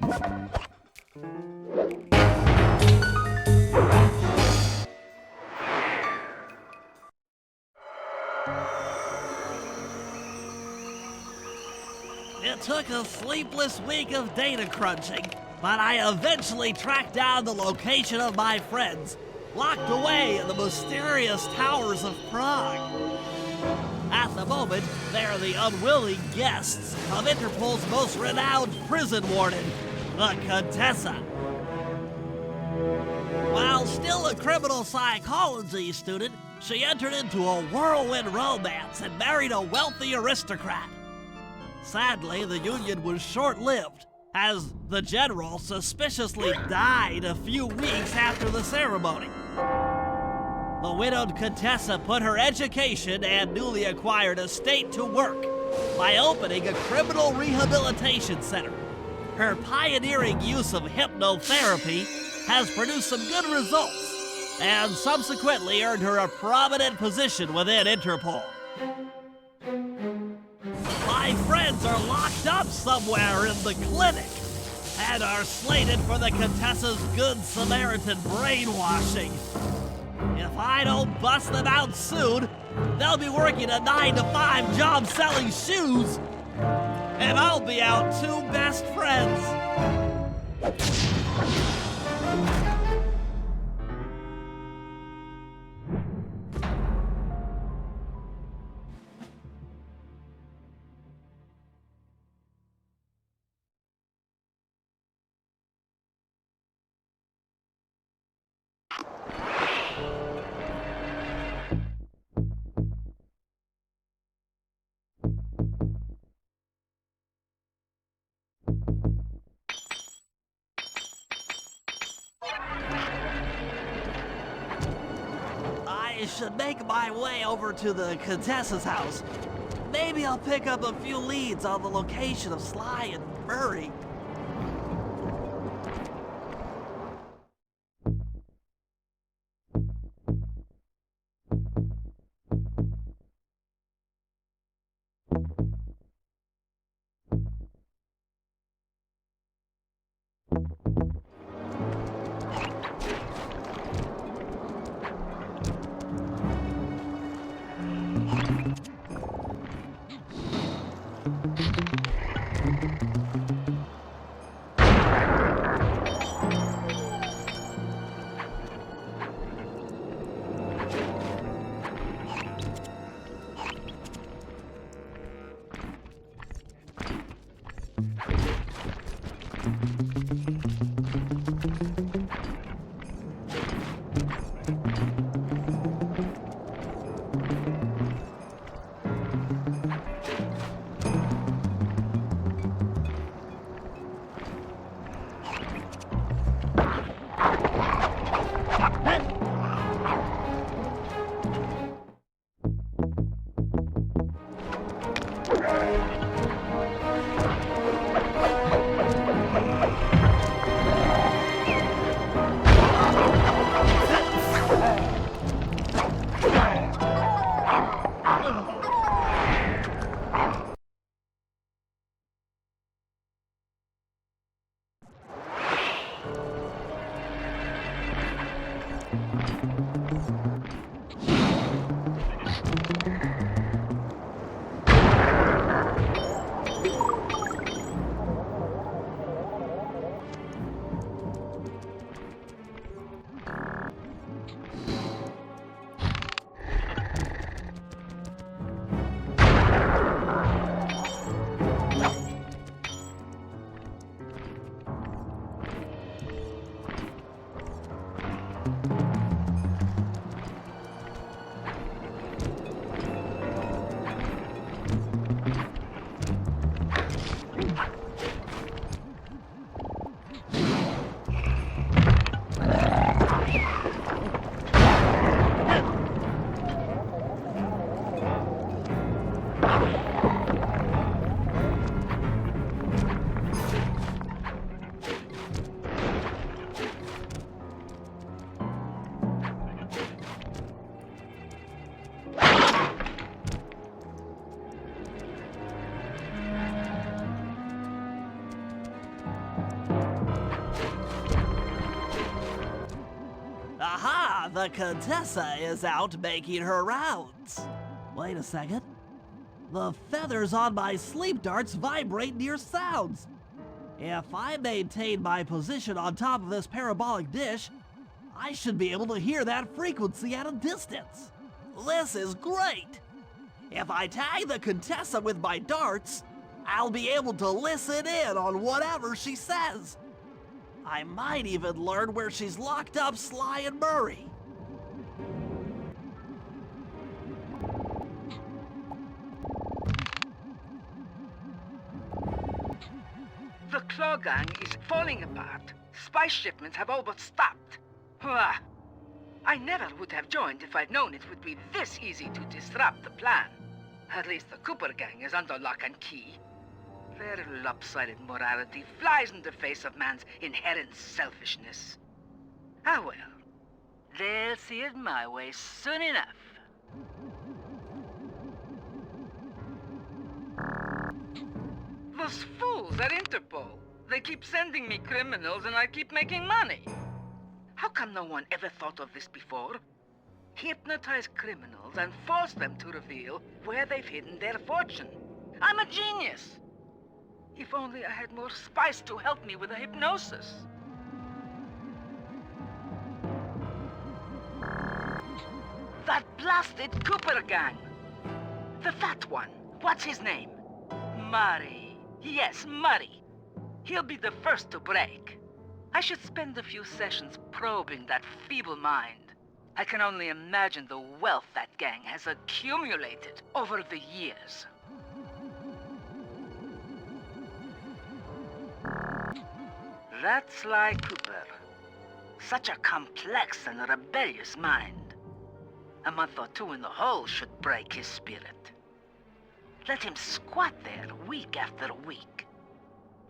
It took a sleepless week of data crunching, but I eventually tracked down the location of my friends, locked away in the mysterious towers of Prague. At the moment, they're the unwilling guests of Interpol's most renowned prison warden, the Contessa. While still a criminal psychology student, she entered into a whirlwind romance and married a wealthy aristocrat. Sadly, the union was short-lived, as the general suspiciously died a few weeks after the ceremony. The widowed Contessa put her education and newly acquired estate to work by opening a criminal rehabilitation center. Her pioneering use of hypnotherapy has produced some good results, and subsequently earned her a prominent position within Interpol. My friends are locked up somewhere in the clinic and are slated for the Contessa's Good Samaritan brainwashing. If I don't bust them out soon, they'll be working a 9-to-5 job selling shoes, and I'll be out two best friends. I should make my way over to the Contessa's house. Maybe I'll pick up a few leads on the location of Sly and Murray. The Contessa is out making her rounds. Wait a second. The feathers on my sleep darts vibrate near sounds. If I maintain my position on top of this parabolic dish, I should be able to hear that frequency at a distance. This is great! If I tag the Contessa with my darts, I'll be able to listen in on whatever she says. I might even learn where she's locked up Sly and Murray. The Claw Gang is falling apart. Spice shipments have all but stopped. Hurrah! I never would have joined if I'd known it would be this easy to disrupt the plan. At least the Cooper Gang is under lock and key. Their lopsided morality flies in the face of man's inherent selfishness. Ah well, they'll see it my way soon enough. Those fools at Interpol. They keep sending me criminals and I keep making money. How come no one ever thought of this before? Hypnotize criminals and force them to reveal where they've hidden their fortune. I'm a genius. If only I had more spice to help me with the hypnosis. That blasted Cooper Gang. The fat one. What's his name? Murray. Yes, Murray. He'll be the first to break. I should spend a few sessions probing that feeble mind. I can only imagine the wealth that gang has accumulated over the years. That's Sly Cooper. Such a complex and rebellious mind. A month or two in the hole should break his spirit. Let him squat there week after week.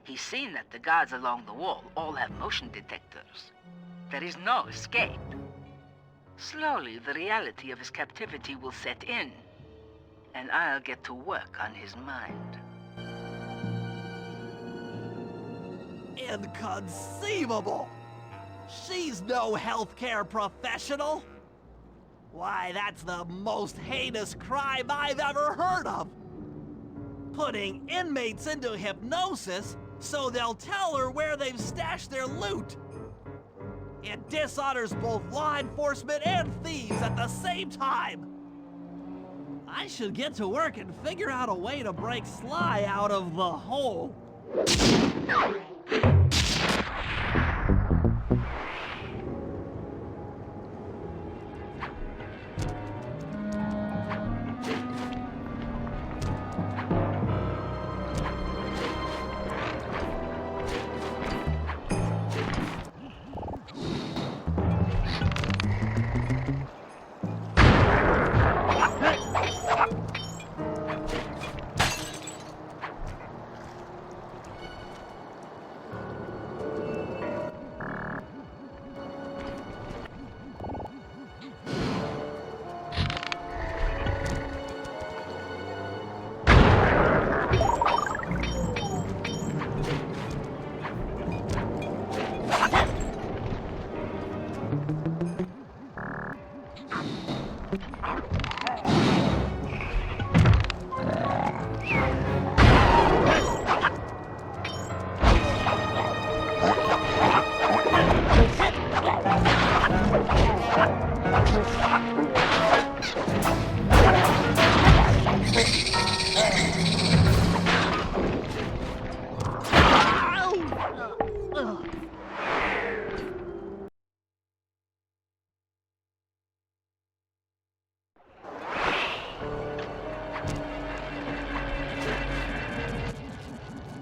He's seen that the guards along the wall all have motion detectors. There is no escape. Slowly, the reality of his captivity will set in, and I'll get to work on his mind. Inconceivable! She's no healthcare professional! Why, that's the most heinous crime I've ever heard of! Putting inmates into hypnosis so they'll tell her where they've stashed their loot! It dishonors both law enforcement and thieves at the same time! I should get to work and figure out a way to break Sly out of the hole.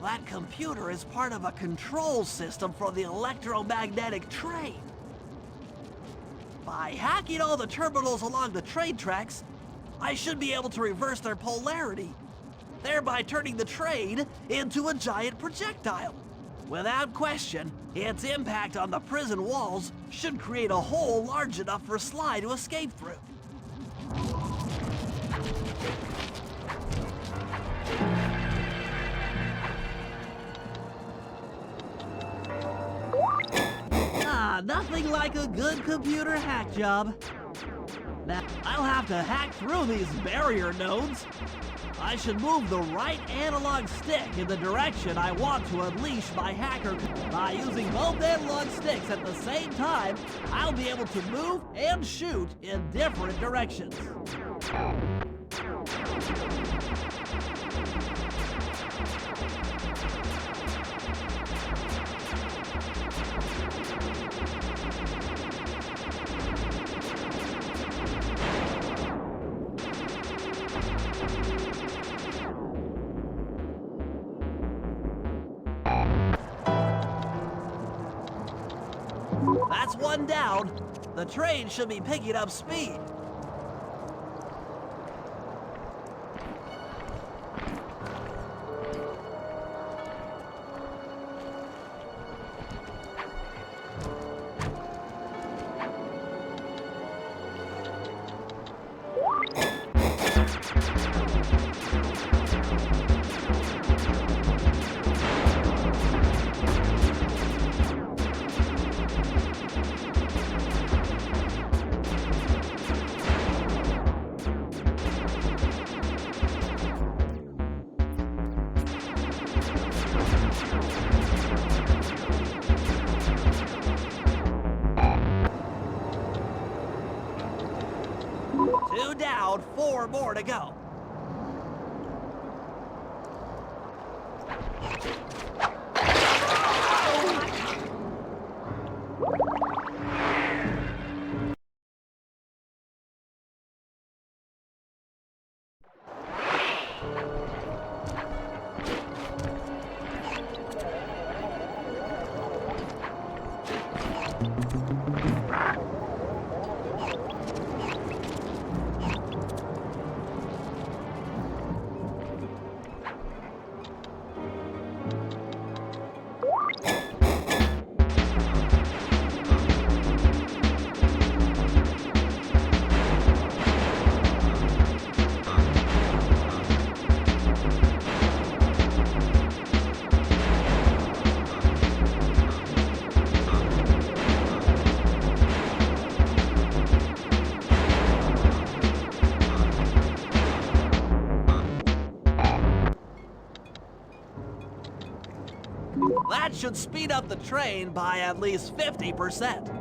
That computer is part of a control system for the electromagnetic train. By hacking all the terminals along the train tracks, I should be able to reverse their polarity, thereby turning the train into a giant projectile. Without question, its impact on the prison walls should create a hole large enough for Sly to escape through. Nothing like a good computer hack job. Now, I'll have to hack through these barrier nodes. I should move the right analog stick in the direction I want to unleash my hacker. By using both analog sticks at the same time, I'll be able to move and shoot in different directions. That's one down. The train should be picking up speed. Two down, four more to go. That should speed up the train by at least 50%.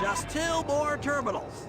Just two more terminals.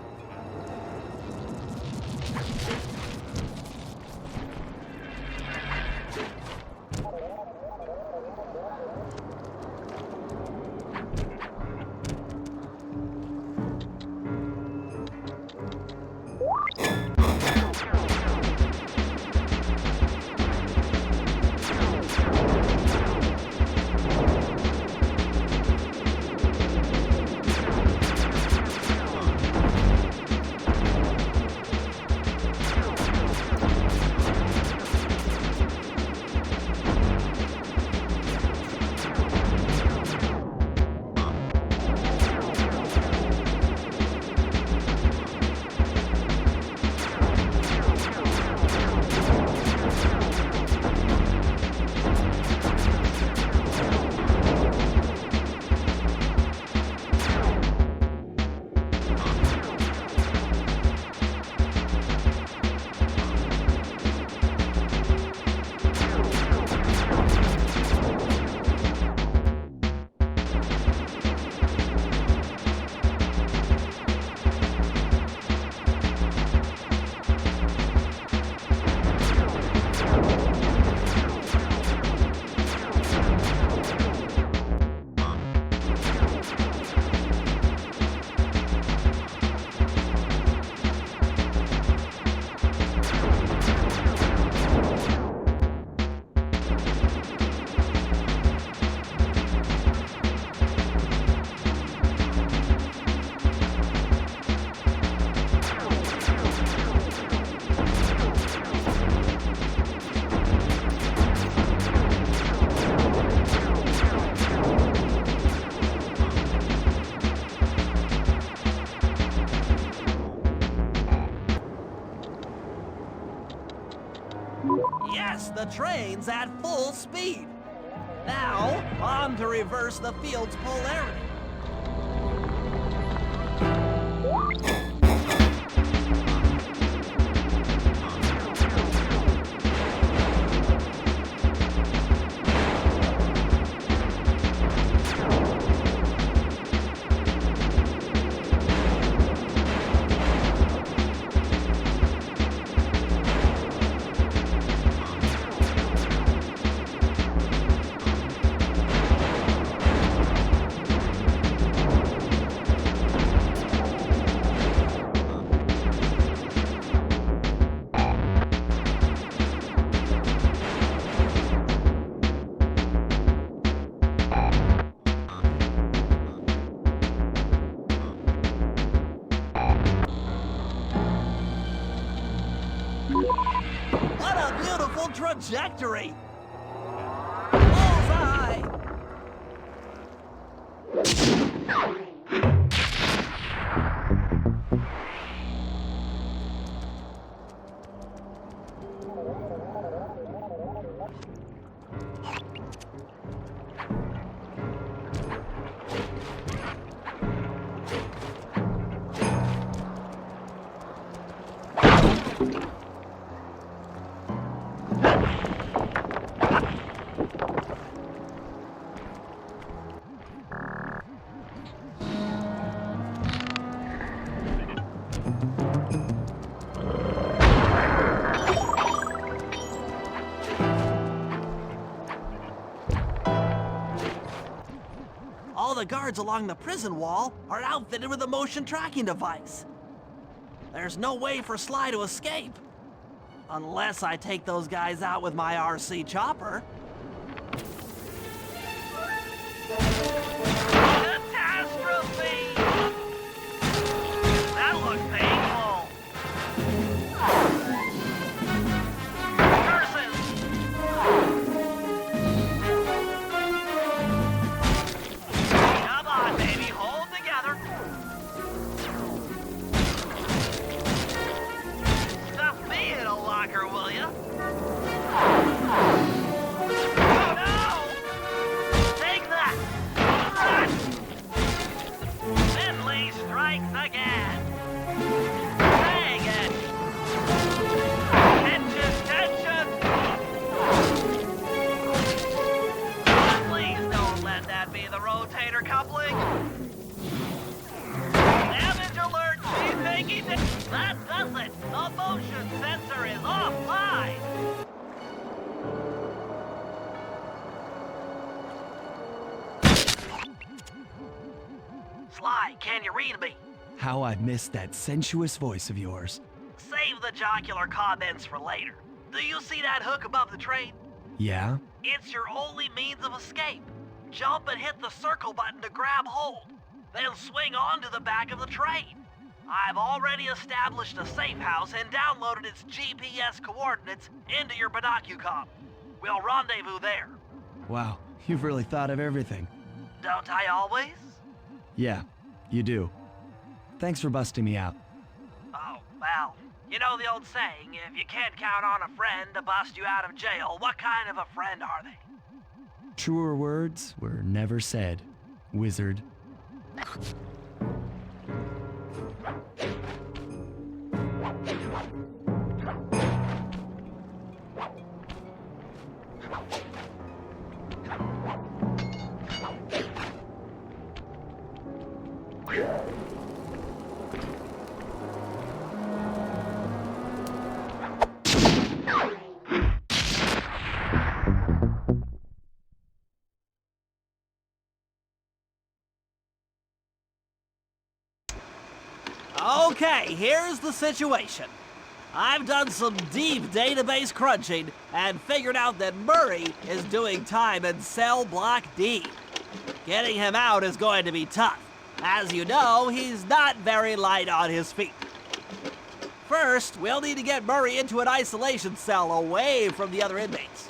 trains at full speed. Now, on to reverse the field's polarity. What a beautiful trajectory! Bullseye! All the guards along the prison wall are outfitted with a motion tracking device. There's no way for Sly to escape. Unless I take those guys out with my RC chopper. Catastrophe! That looks painful. Curses! Come on, baby, hold together. Stuff me in a locker, will ya? Oh no! Take that! Run! Finley strikes again. Dang it! Tension, tension! Please don't let that be the rotator coupling. Damage alert! She's taking it! That does it! The motion sensor is offline! Sly, can you read me? How I missed that sensuous voice of yours. Save the jocular comments for later. Do you see that hook above the train? Yeah? It's your only means of escape. Jump and hit the circle button to grab hold. Then swing onto the back of the train. I've already established a safe house and downloaded its GPS coordinates into your binocucom. We'll rendezvous there. Wow, you've really thought of everything. Don't I always? Yeah, you do. Thanks for busting me out. Oh, well, you know the old saying, if you can't count on a friend to bust you out of jail, what kind of a friend are they? Truer words were never said, wizard. Okay, here's the situation. I've done some deep database crunching and figured out that Murray is doing time in cell block D. Getting him out is going to be tough. As you know, he's not very light on his feet. First, we'll need to get Murray into an isolation cell away from the other inmates.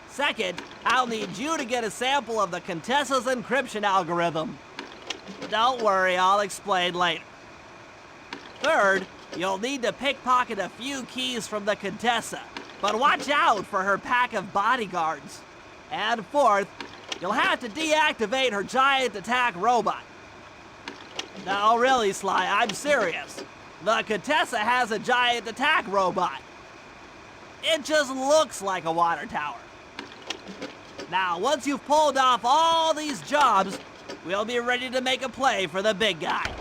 Second, I'll need you to get a sample of the Contessa's encryption algorithm. Don't worry, I'll explain later. Third, you'll need to pickpocket a few keys from the Contessa. But watch out for her pack of bodyguards. And fourth, you'll have to deactivate her giant attack robot. No, really, Sly, I'm serious. The Contessa has a giant attack robot. It just looks like a water tower. Now, once you've pulled off all these jobs, we'll be ready to make a play for the big guy.